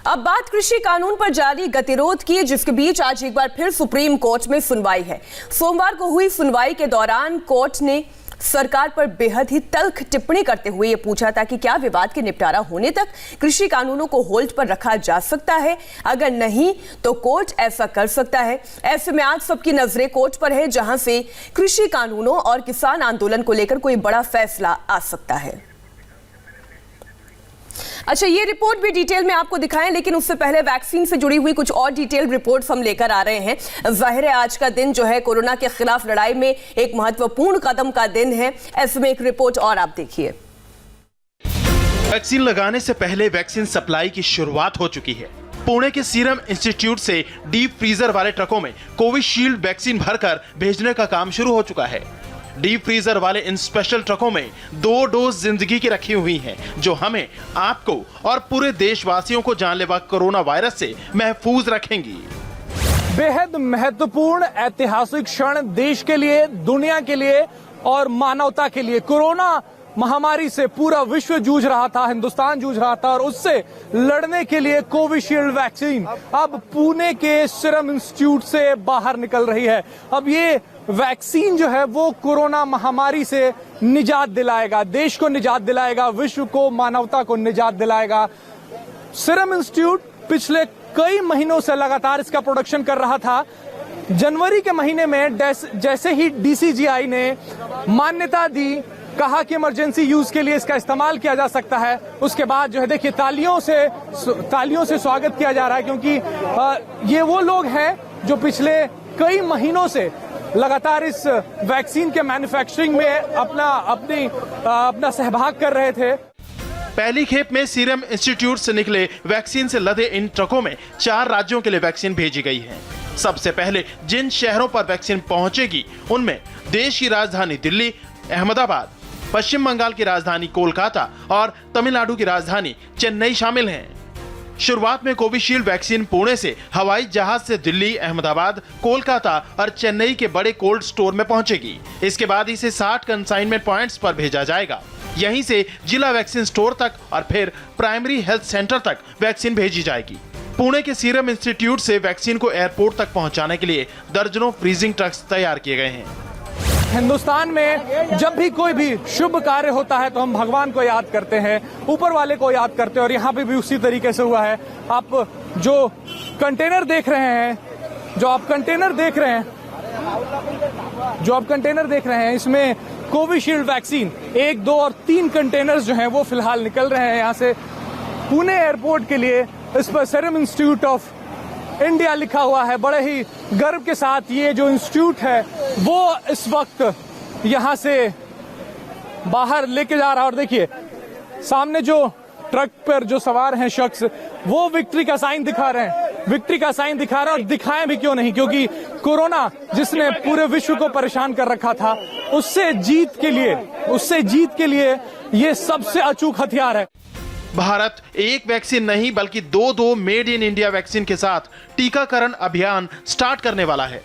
अब बात कृषि कानून पर जारी गतिरोध की, जिसके बीच आज एक बार फिर सुप्रीम कोर्ट में सुनवाई है। सोमवार को हुई सुनवाई के दौरान कोर्ट ने सरकार पर बेहद ही तल्ख टिप्पणी करते हुए यह पूछा था कि क्या विवाद के निपटारा होने तक कृषि कानूनों को होल्ड पर रखा जा सकता है, अगर नहीं तो कोर्ट ऐसा कर सकता है। ऐसे में आज सबकी नजरें कोर्ट पर है, जहां से कृषि कानूनों और किसान आंदोलन को लेकर कोई बड़ा फैसला आ सकता है। अच्छा, ये रिपोर्ट भी डिटेल में आपको दिखाएं, लेकिन उससे पहले वैक्सीन से जुड़ी हुई कुछ और डिटेल रिपोर्ट्स हम लेकर आ रहे हैं। जाहिर है आज का दिन जो है कोरोना के खिलाफ लड़ाई में एक महत्वपूर्ण कदम का दिन है। ऐसे में एक रिपोर्ट और आप देखिए। वैक्सीन लगाने से पहले वैक्सीन सप्लाई की शुरुआत हो चुकी है। पुणे के सीरम इंस्टीट्यूट से डीप फ्रीजर वाले ट्रकों में कोविशील्ड वैक्सीन भरकर भेजने का काम शुरू हो चुका है। डीप फ्रीजर वाले इन स्पेशल ट्रकों में 2 डोज जिंदगी की रखी हुई हैं, जो हमें, आपको और पूरे देशवासियों को जानलेवा कोरोना वायरस से महफूज रखेंगी। बेहद महत्वपूर्ण ऐतिहासिक क्षण देश के लिए, दुनिया के लिए और मानवता के लिए। कोरोना महामारी से पूरा विश्व जूझ रहा था, हिंदुस्तान जूझ रहा था, और उससे लड़ने के लिए कोविशील्ड वैक्सीन अब पुणे के सीरम इंस्टीट्यूट से बाहर निकल रही है। अब ये वैक्सीन जो है वो कोरोना महामारी से निजात दिलाएगा, देश को निजात दिलाएगा, विश्व को, मानवता को निजात दिलाएगा। सीरम इंस्टीट्यूट पिछले कई महीनों से लगातार इसका प्रोडक्शन कर रहा था। जनवरी के महीने में जैसे ही डीसीजीआई ने मान्यता दी, कहा कि इमरजेंसी यूज के लिए इसका इस्तेमाल किया जा सकता है, उसके बाद जो है देखिए तालियों से स्वागत किया जा रहा है, क्योंकि ये वो लोग हैं जो पिछले कई महीनों से लगातार इस वैक्सीन के मैन्युफैक्चरिंग में अपना सहभाग कर रहे थे। पहली खेप में सीरम इंस्टीट्यूट से निकले वैक्सीन से लदे इन ट्रकों में 4 राज्यों के लिए वैक्सीन भेजी गई है। सबसे पहले जिन शहरों पर वैक्सीन पहुंचेगी उनमें देश की राजधानी दिल्ली, अहमदाबाद, पश्चिम बंगाल की राजधानी कोलकाता और तमिलनाडु की राजधानी चेन्नई शामिल हैं। शुरुआत में कोविशील्ड वैक्सीन पुणे से हवाई जहाज से दिल्ली, अहमदाबाद, कोलकाता और चेन्नई के बड़े कोल्ड स्टोर में पहुंचेगी। इसके बाद इसे 60 कंसाइनमेंट पॉइंट्स पर भेजा जाएगा। यहीं से जिला वैक्सीन स्टोर तक और फिर प्राइमरी हेल्थ सेंटर तक वैक्सीन भेजी जाएगी। पुणे के सीरम इंस्टीट्यूट से वैक्सीन को एयरपोर्ट तक पहुंचाने के लिए दर्जनों फ्रीजिंग ट्रक्स तैयार किए गए हैं। हिंदुस्तान में जब भी कोई भी शुभ कार्य होता है तो हम भगवान को याद करते हैं, ऊपर वाले को याद करते हैं, और यहाँ पे भी उसी तरीके से हुआ है। आप जो कंटेनर देख रहे हैं, जो आप कंटेनर देख रहे हैं, इसमें कोविशील्ड वैक्सीन 1, 2 और 3 कंटेनर्स जो हैं वो फिलहाल निकल रहे हैं यहाँ से पुणे एयरपोर्ट के लिए। इस पर सीरम इंस्टीट्यूट ऑफ इंडिया लिखा हुआ है। बड़े ही गर्व के साथ ये जो इंस्टीट्यूट है वो इस वक्त यहाँ से बाहर लेके जा रहा है। और देखिए सामने जो ट्रक पर जो सवार हैं शख्स, वो विक्ट्री का साइन दिखा रहे हैं। और दिखाएं भी क्यों नहीं, क्योंकि कोरोना जिसने पूरे विश्व को परेशान कर रखा था, उससे जीत के लिए ये सबसे अचूक हथियार है। भारत एक वैक्सीन नहीं बल्कि 2 मेड इन इंडिया वैक्सीन के साथ टीकाकरण अभियान स्टार्ट करने वाला है।